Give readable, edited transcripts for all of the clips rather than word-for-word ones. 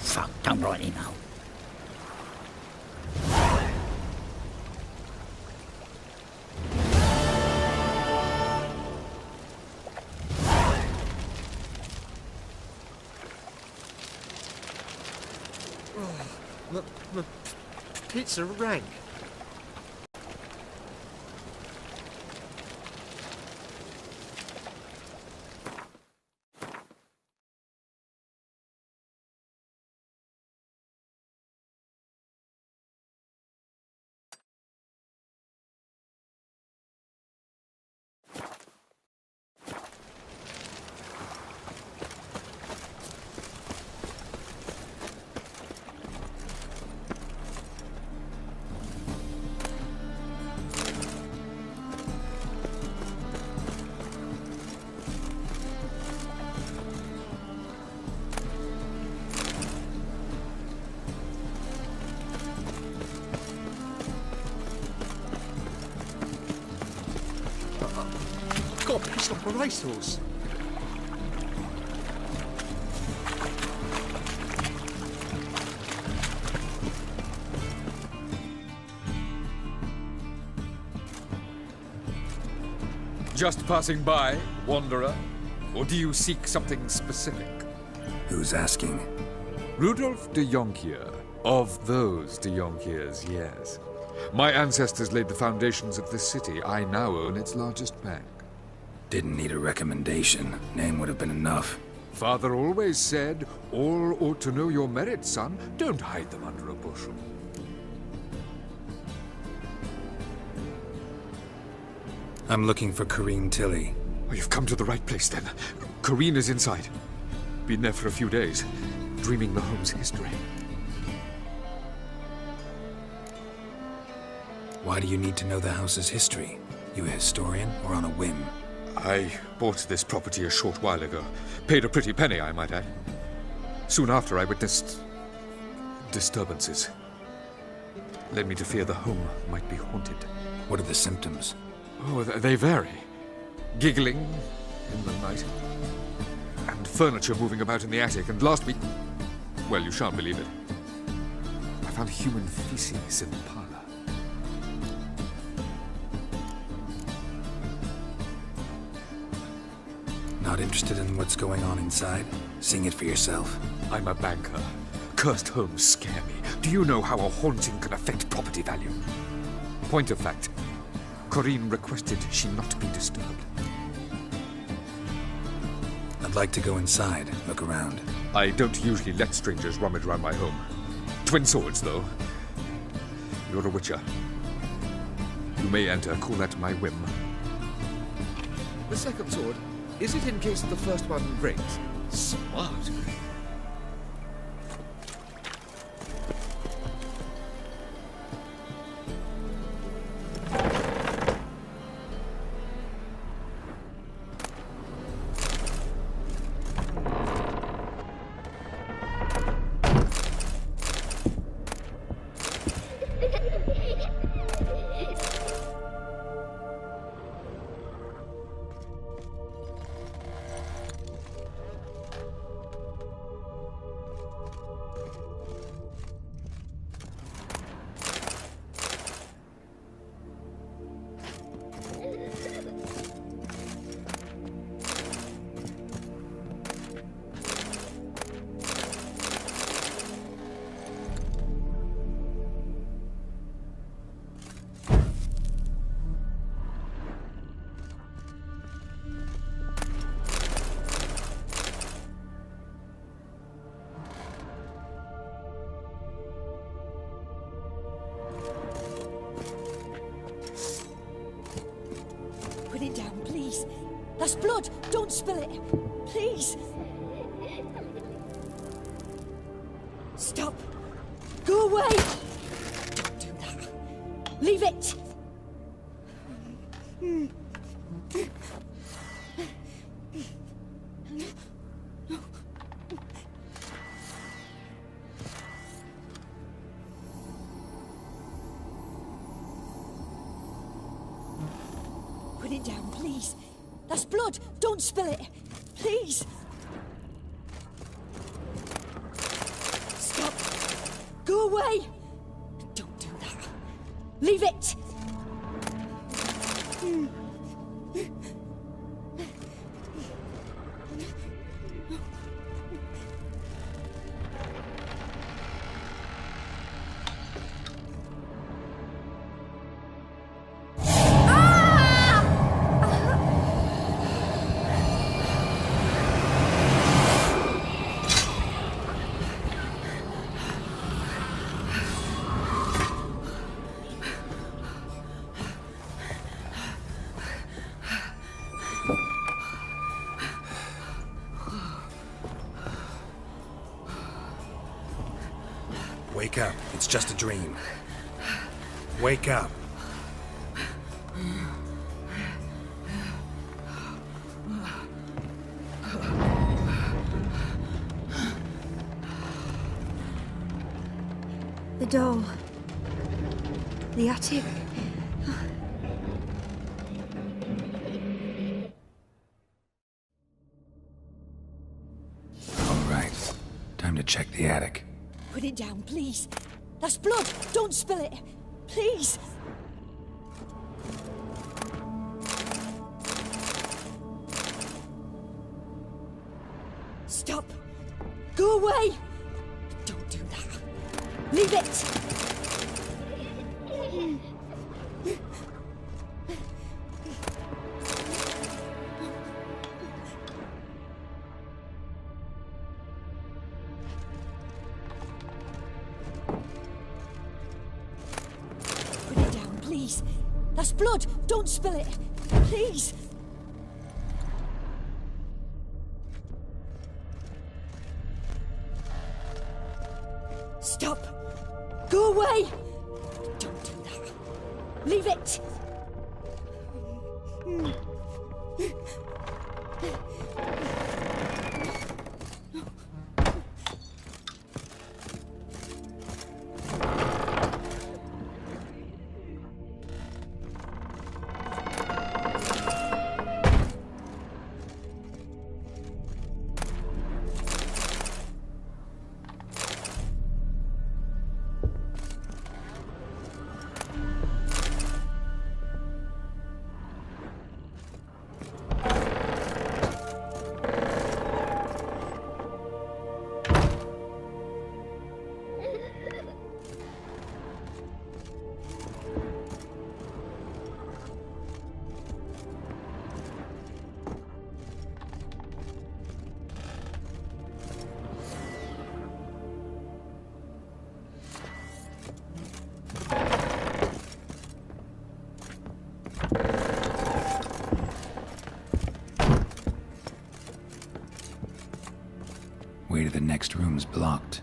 fuck, don't write email. My pizza rank. Got pissed off a racehorse. Just passing by, wanderer? Or do you seek something specific? Who's asking? Rudolf de Jonkier. Of those de Jonkiers, yes. My ancestors laid the foundations of this city. I now own its largest bank. Didn't need a recommendation. Name would have been enough. Father always said, all ought to know your merits, son. Don't hide them under a bushel. I'm looking for Corinne Tilly. Oh, you've come to the right place, then. Corinne is inside. Been there for a few days, dreaming the home's history. Why do you need to know the house's history? You a historian or on a whim? I bought this property a short while ago. Paid a pretty penny, I might add. Soon after, I witnessed disturbances. Led me to fear the home might be haunted. What are the symptoms? Oh, they vary. Giggling in the night. And furniture moving about in the attic. And last week... well, you shan't believe it. I found human feces in the parlor. Not interested in what's going on inside? Sing it for yourself. I'm a banker. Cursed homes scare me. Do you know how a haunting can affect property value? Point of fact, Corinne requested she not be disturbed. I'd like to go inside, look around. I don't usually let strangers rummage around my home. Twin swords, though. You're a witcher. You may enter, call at my whim. The second sword, is it in case the first one breaks? Smart. Put it down, please. That's blood. Don't spill it. Please. Stop. Go away. Don't do that. Leave it. Put it down, please. That's blood. Don't spill it. Please. Go away! Don't do that. Leave it! Wake up. It's just a dream. Wake up. The doll. The attic. All right. Time to check the attic. Put it down, please. That's blood. Don't spill it. Please. Stop. Go away. Don't do that. Leave it. Please. That's blood. Don't spill it. Please. Stop. Go away. Don't do that. Leave it. Way to the next room's blocked.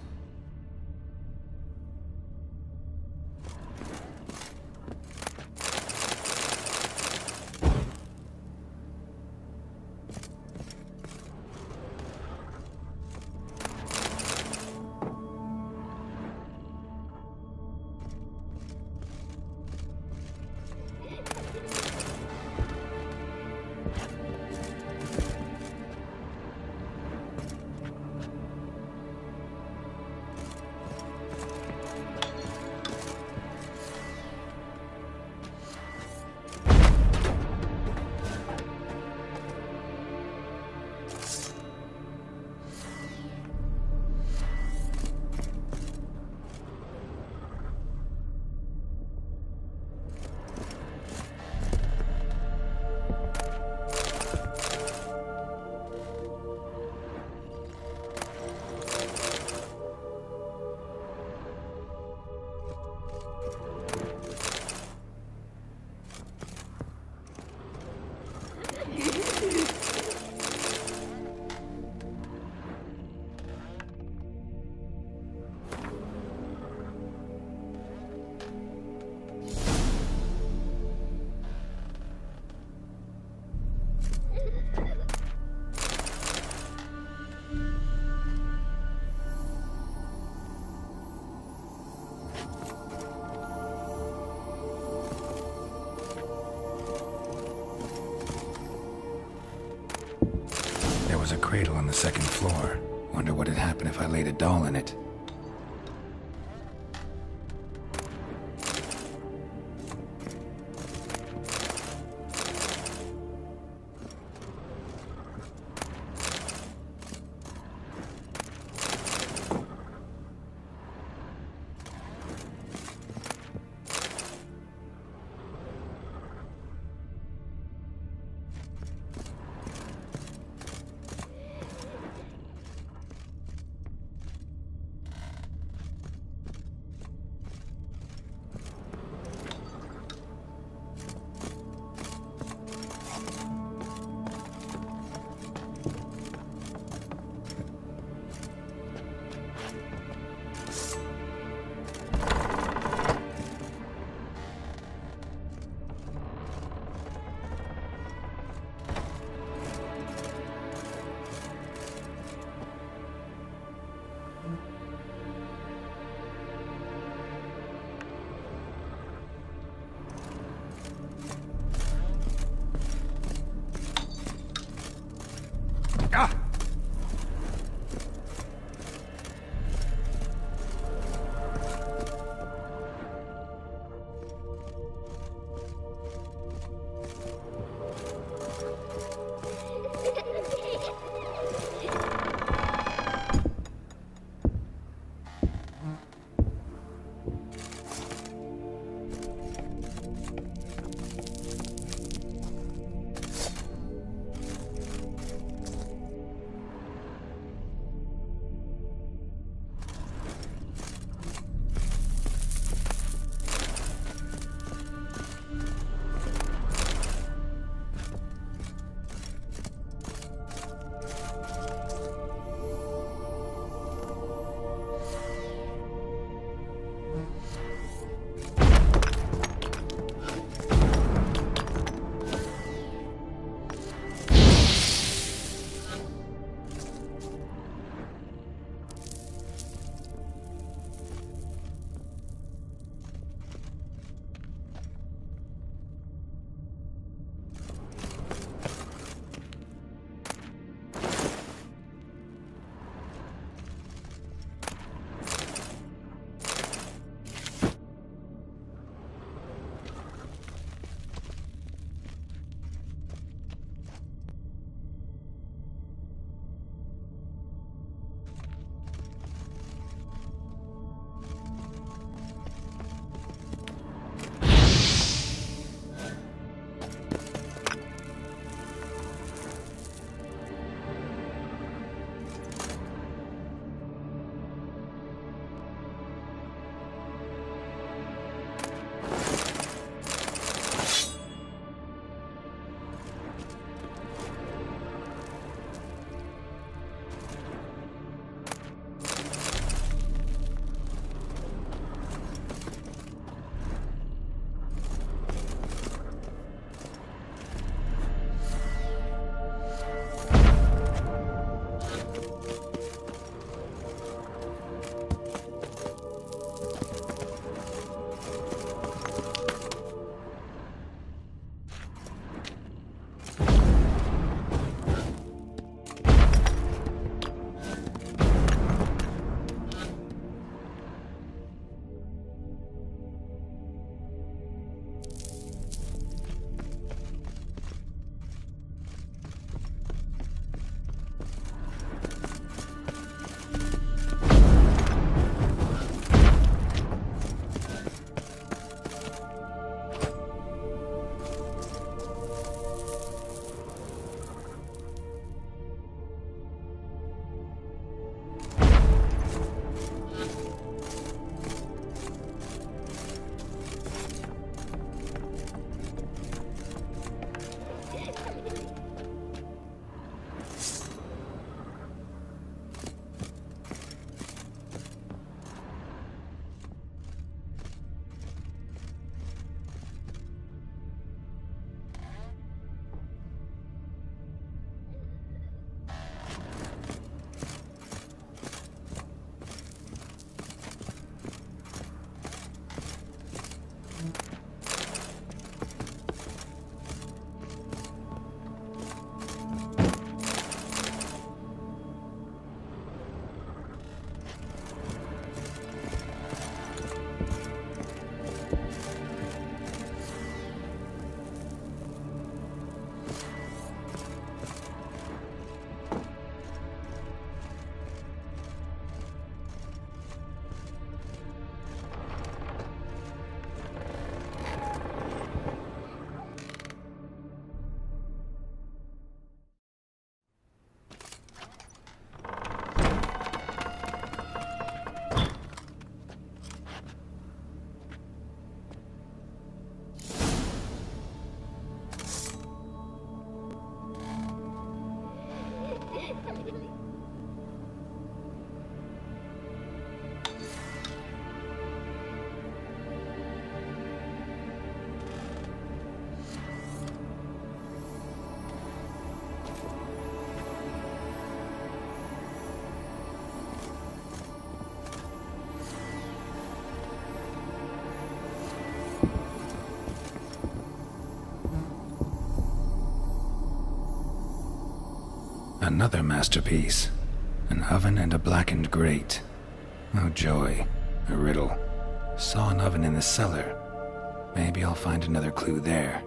There was a cradle on the second floor. Wonder what had happened if I laid a doll in it. Another masterpiece. An oven and a blackened grate. Oh joy. A riddle. Saw an oven in the cellar. Maybe I'll find another clue there.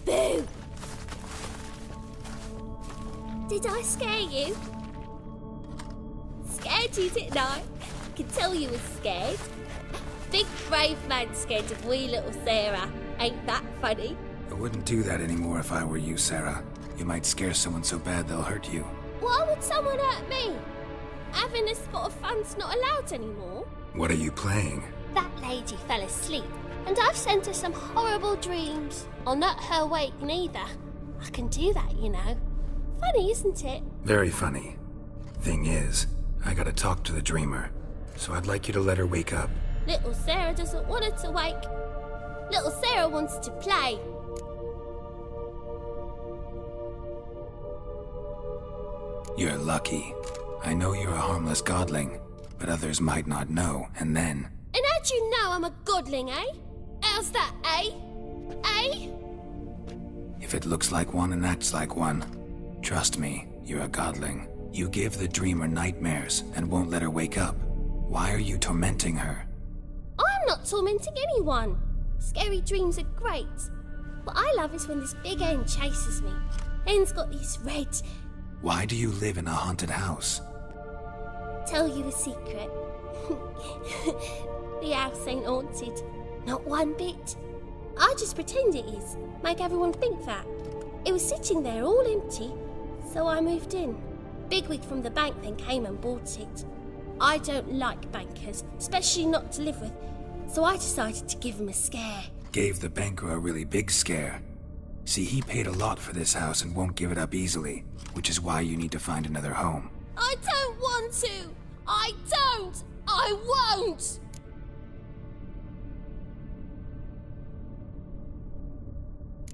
Boo! Did I scare you? Scared you, didn't I? I can tell you was scared. Big brave man scared of wee little Sarah. Ain't that funny? I wouldn't do that anymore if I were you, Sarah. You might scare someone so bad they'll hurt you. Why would someone hurt me? Having a spot of fun's not allowed anymore. What are you playing? That lady fell asleep, and I've sent her some horrible dreams. I'll not her wake neither. I can do that, you know. Funny, isn't it? Very funny. Thing is, I gotta talk to the dreamer, so I'd like you to let her wake up. Little Sarah doesn't want her to wake. Little Sarah wants to play. You're lucky. I know you're a harmless godling, but others might not know, and then... And how'd you know I'm a godling, eh? How's that, eh? Eh? If it looks like one and acts like one, trust me, you're a godling. You give the dreamer nightmares and won't let her wake up. Why are you tormenting her? I'm not tormenting anyone. Scary dreams are great. What I love is when this big hen chases me. Hen's got these red... Why do you live in a haunted house? Tell you a secret. The house ain't haunted. Not one bit. I just pretend it is. Make everyone think that. It was sitting there all empty, so I moved in. Bigwig from the bank then came and bought it. I don't like bankers, especially not to live with, so I decided to give him a scare. Gave the banker a really big scare. See, he paid a lot for this house and won't give it up easily, which is why you need to find another home. I don't want to! I don't! I won't!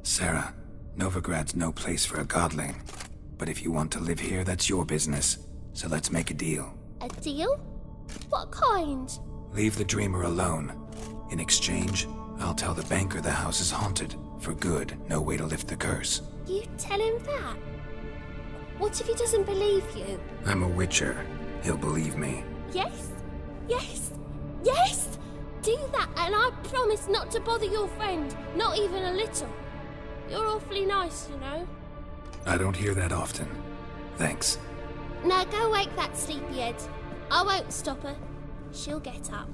Sarah, Novigrad's no place for a godling. But if you want to live here, that's your business. So let's make a deal. A deal? What kind? Leave the dreamer alone. In exchange, I'll tell the banker the house is haunted. For good, no way to lift the curse. You tell him that? What if he doesn't believe you? I'm a witcher. He'll believe me. Yes? Yes? Yes! Do that and I promise not to bother your friend. Not even a little. You're awfully nice, you know. I don't hear that often. Thanks. Now go wake that sleepyhead. I won't stop her. She'll get up.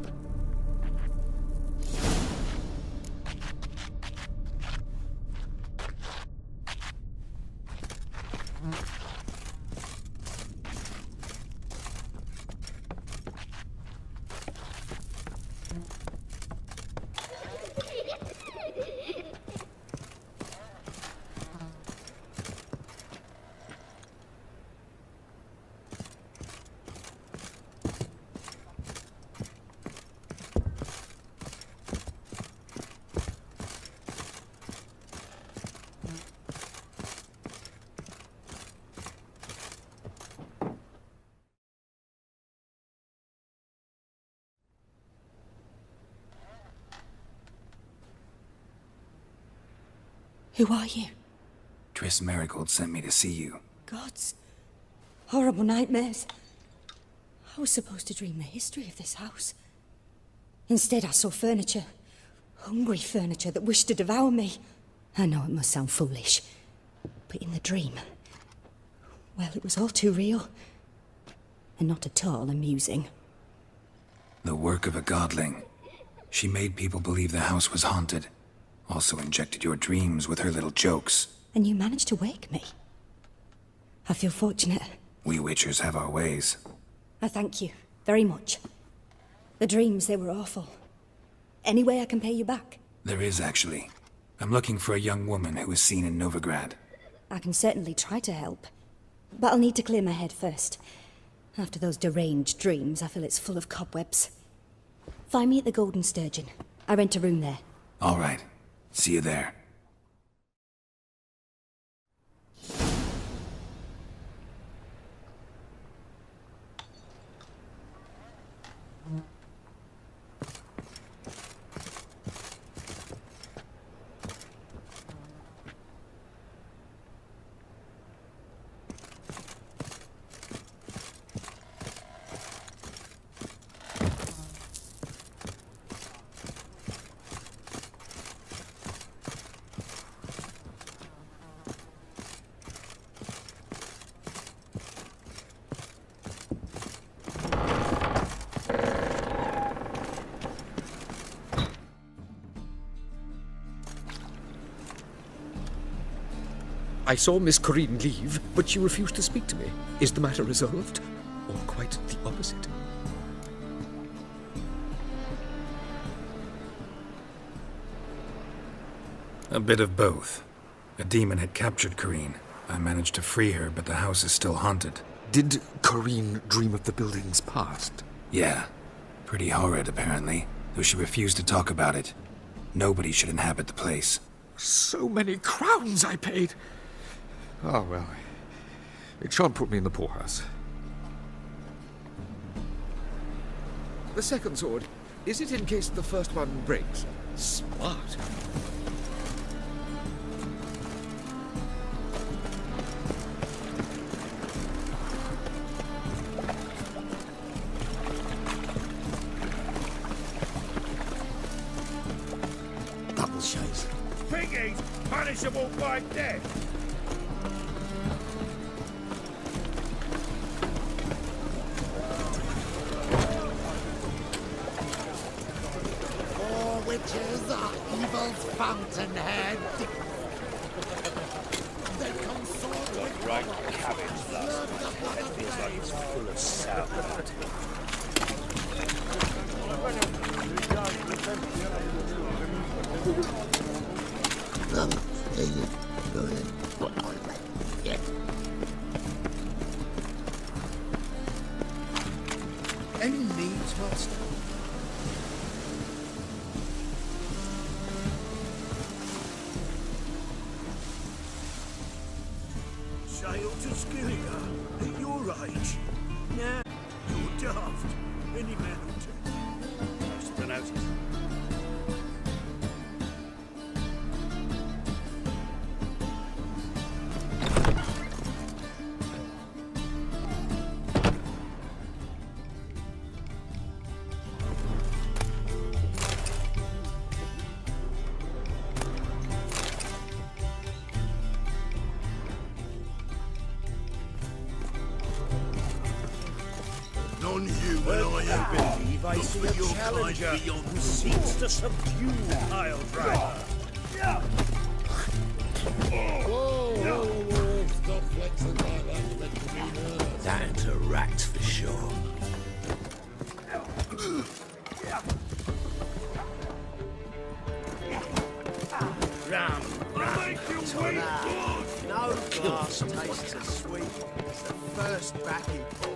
Who are you? Triss Merigold sent me to see you. Gods. Horrible nightmares. I was supposed to dream the history of this house. Instead, I saw furniture. Hungry furniture that wished to devour me. I know it must sound foolish, but in the dream, well, it was all too real. And not at all amusing. The work of a godling. She made people believe the house was haunted. Also injected your dreams with her little jokes. And you managed to wake me. I feel fortunate. We Witchers have our ways. I thank you very much. The dreams, they were awful. Any way I can pay you back? There is, actually. I'm looking for a young woman who was seen in Novigrad. I can certainly try to help. But I'll need to clear my head first. After those deranged dreams, I feel it's full of cobwebs. Find me at the Golden Sturgeon. I rent a room there. All right. See you there. I saw Miss Corinne leave, but she refused to speak to me. Is the matter resolved? Or quite the opposite? A bit of both. A demon had captured Corinne. I managed to free her, but the house is still haunted. Did Corinne dream of the building's past? Yeah. Pretty horrid, apparently, though she refused to talk about it. Nobody should inhabit the place. So many crowns I paid! Oh, well, it shan't put me in the poorhouse. The second sword, is it in case the first one breaks? Smart. Double shows. Piggies, punishable by death. Witches are evil's fountainhead. They consort with Right cabbage last. It feels like it's full of salad. Any needs, master? Sail to Skilliga at your age. Nah, you're daft. Any man will do. Most of the notice. Well, I believe I see a challenger who seeks to subdue Pile Driver. Whoa, stop flexing like that. That's a rat for sure. Ram, make you wait. No glass tastes as sweet as the first backing pull.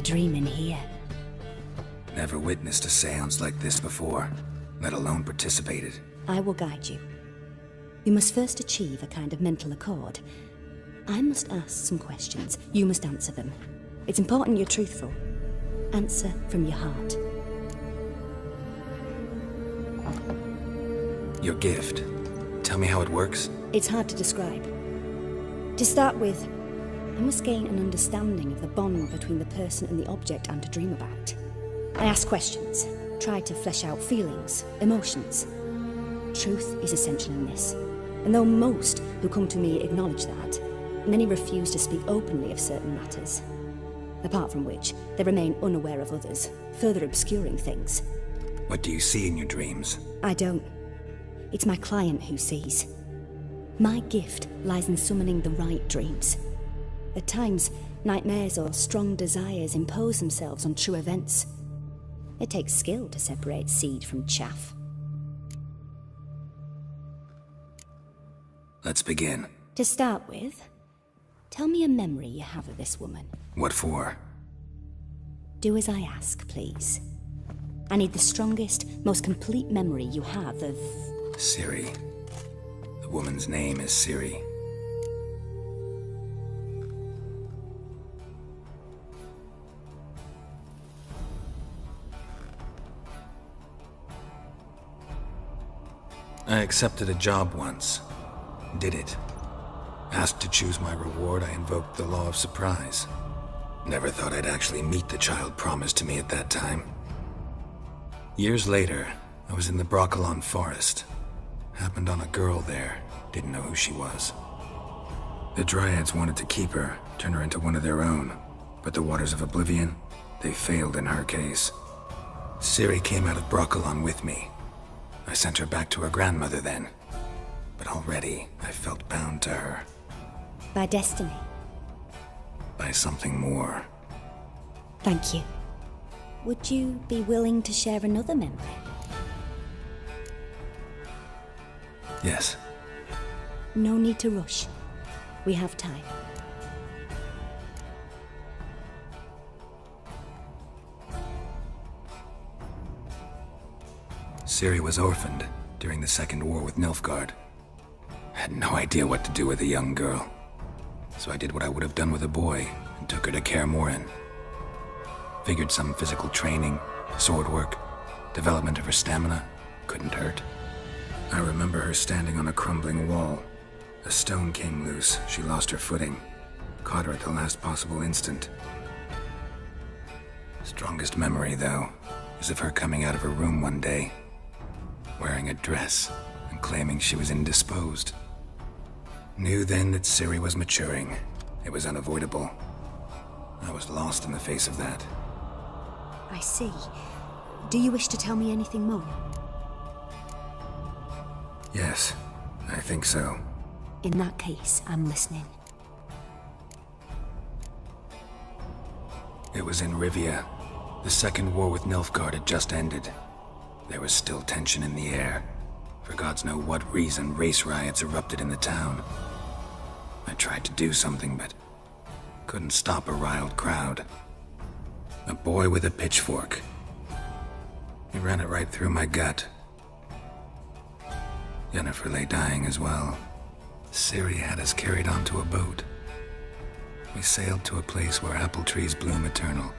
A dream in here. Never witnessed a seance like this before, let alone participated. I will guide you. You must first achieve a kind of mental accord. I must ask some questions. You must answer them. It's important you're truthful. Answer from your heart. Your gift. Tell me how it works. It's hard to describe. To start with, I must gain an understanding of the bond between the person and the object I'm to dream about. I ask questions, try to flesh out feelings, emotions. Truth is essential in this, and though most who come to me acknowledge that, many refuse to speak openly of certain matters. Apart from which, they remain unaware of others, further obscuring things. What do you see in your dreams? I don't. It's my client who sees. My gift lies in summoning the right dreams. At times, nightmares or strong desires impose themselves on true events. It takes skill to separate seed from chaff. Let's begin. To start with, tell me a memory you have of this woman. What for? Do as I ask, please. I need the strongest, most complete memory you have of... Ciri. The woman's name is Ciri. I accepted a job once. Did it. Asked to choose my reward, I invoked the law of surprise. Never thought I'd actually meet the child promised to me at that time. Years later, I was in the Broccolon forest. Happened on a girl there. Didn't know who she was. The Dryads wanted to keep her, turn her into one of their own. But the Waters of Oblivion, they failed in her case. Ciri came out of Broccolon with me. I sent her back to her grandmother then. But already, I felt bound to her. By destiny. By something more. Thank you. Would you be willing to share another memory? Yes. No need to rush. We have time. Ciri was orphaned during the Second War with Nilfgaard. Had no idea what to do with a young girl. So I did what I would have done with a boy and took her to Kaer Morhen. Figured some physical training, sword work, development of her stamina couldn't hurt. I remember her standing on a crumbling wall. A stone came loose, she lost her footing. Caught her at the last possible instant. Strongest memory, though, is of her coming out of her room one day, wearing a dress and claiming she was indisposed. Knew then that Ciri was maturing. It was unavoidable. I was lost in the face of that. I see. Do you wish to tell me anything more? Yes, I think so. In that case, I'm listening. It was in Rivia. The Second War with Nilfgaard had just ended. There was still tension in the air. For gods know what reason, race riots erupted in the town. I tried to do something, but couldn't stop a riled crowd. A boy with a pitchfork. He ran it right through my gut. Yennefer lay dying as well. Ciri had us carried onto a boat. We sailed to a place where apple trees bloom eternal.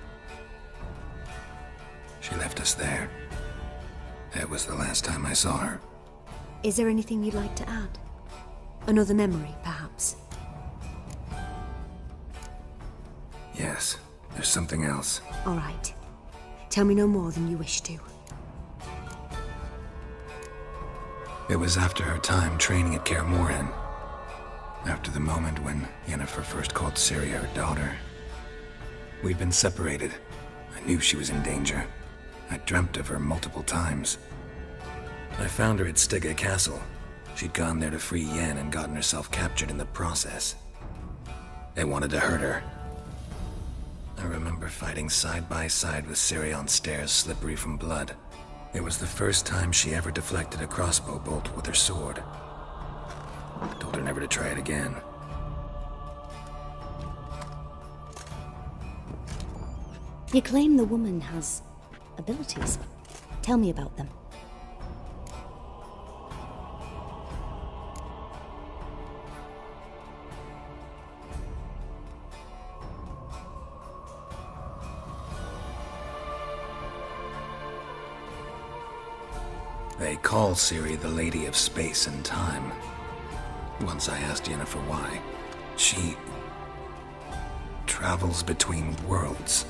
She left us there. That was the last time I saw her. Is there anything you'd like to add? Another memory, perhaps? Yes, there's something else. All right. Tell me no more than you wish to. It was after her time training at Kaer Morhen. After the moment when Yennefer first called Ciri her daughter. We'd been separated. I knew she was in danger. I dreamt of her multiple times. I found her at Stygga Castle. She'd gone there to free Yen and gotten herself captured in the process. They wanted to hurt her. I remember fighting side by side with Ciri on stairs slippery from blood. It was the first time she ever deflected a crossbow bolt with her sword. I told her never to try it again. You claim the woman has abilities. Tell me about them. They call Ciri the Lady of Space and Time. Once I asked Yennefer why. She travels between worlds.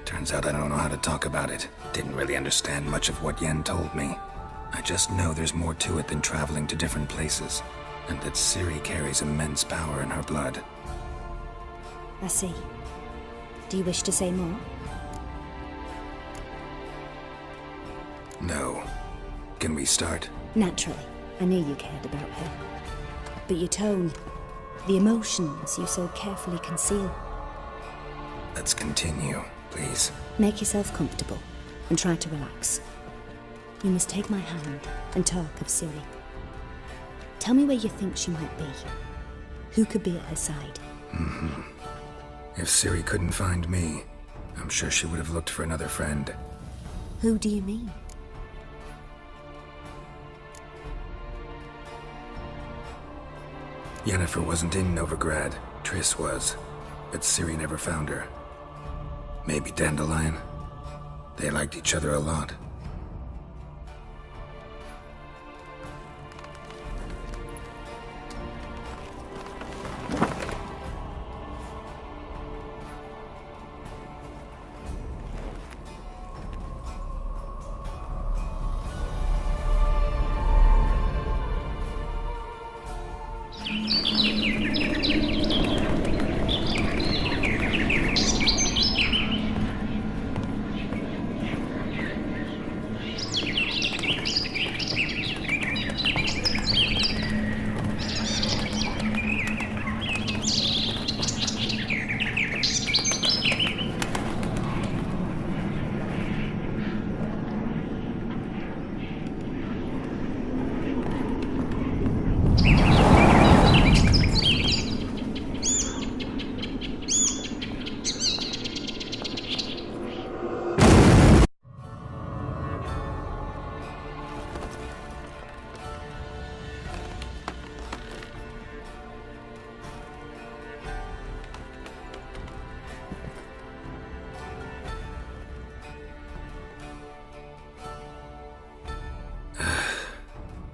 Turns out I don't know how to talk about it. Didn't really understand much of what Yen told me. I just know there's more to it than traveling to different places, and that Ciri carries immense power in her blood. I see. Do you wish to say more? No. Can we start? Naturally. I knew you cared about her. But your tone, the emotions you so carefully conceal. Let's continue, please. Make yourself comfortable and try to relax. You must take my hand and talk of Ciri. Tell me where you think she might be. Who could be at her side? If Ciri couldn't find me, I'm sure she would have looked for another friend. Who do you mean? Yennefer wasn't in Novigrad. Triss was. But Ciri never found her. Maybe Dandelion? They liked each other a lot.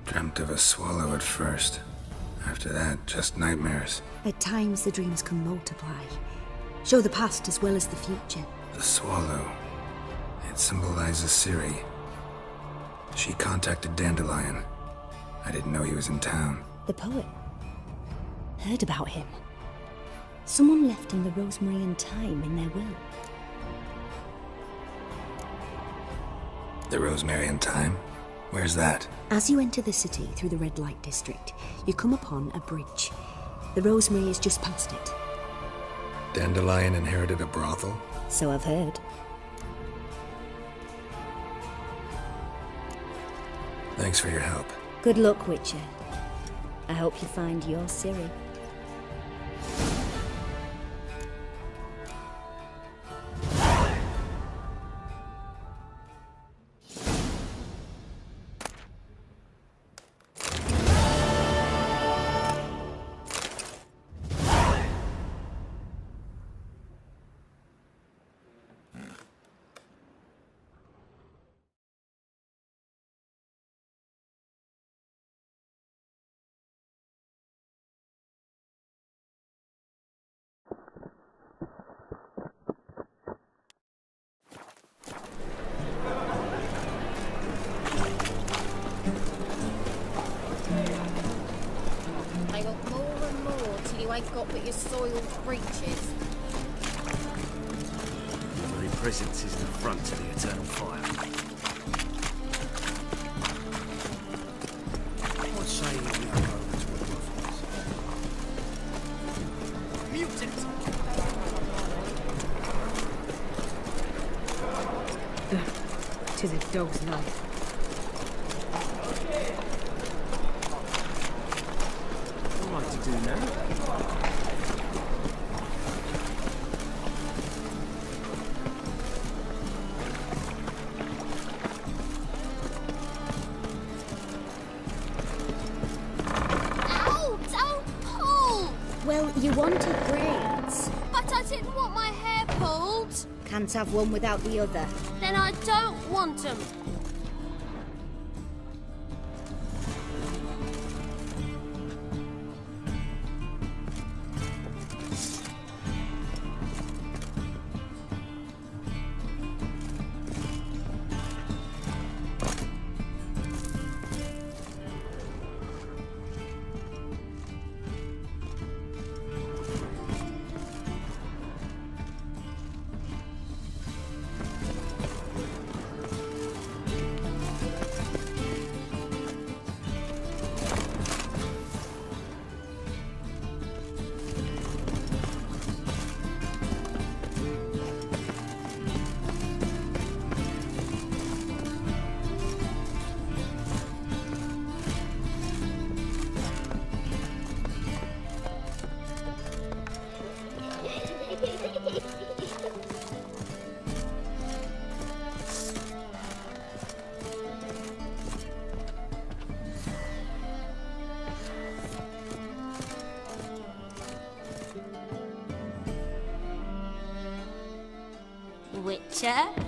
Dreamt of a swallow at first. After that, just nightmares. At times the dreams can multiply. Show the past as well as the future. The swallow. It symbolizes Ciri. She contacted Dandelion. I didn't know he was in town. The poet. Heard about him. Someone left him the rosemary and thyme in their will. The rosemary and thyme? Where's that? As you enter the city through the red light district, you come upon a bridge. The rosemary is just past it. Dandelion inherited a brothel? So I've heard. Thanks for your help. Good luck, Witcher. I hope you find your Ciri. I got more and more till you ain't got but your soiled breeches. Your very presence is the front to the eternal fire. I'd say we now go over to what was. Mute it! Tis a dog's life. What am I to do now? You wanted braids. But I didn't want my hair pulled. Can't have one without the other. Then I don't want them.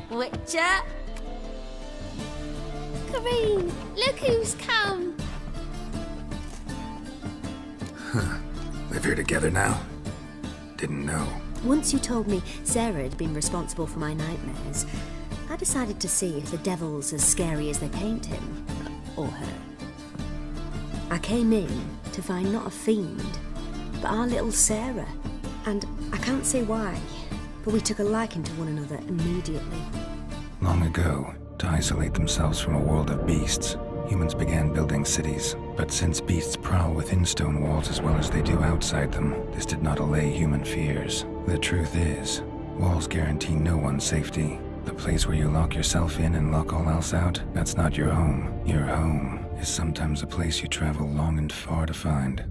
Witcher. Corinne, look who's come. Live here together now? Didn't know. Once you told me Sarah had been responsible for my nightmares, I decided to see if the devil's as scary as they paint him. Or her. I came in to find not a fiend, but our little Sarah. And I can't say why, but we took a liking to one another immediately. Long ago, to isolate themselves from a world of beasts, humans began building cities. But since beasts prowl within stone walls as well as they do outside them, this did not allay human fears. The truth is, walls guarantee no one's safety. The place where you lock yourself in and lock all else out, that's not your home. Your home is sometimes a place you travel long and far to find.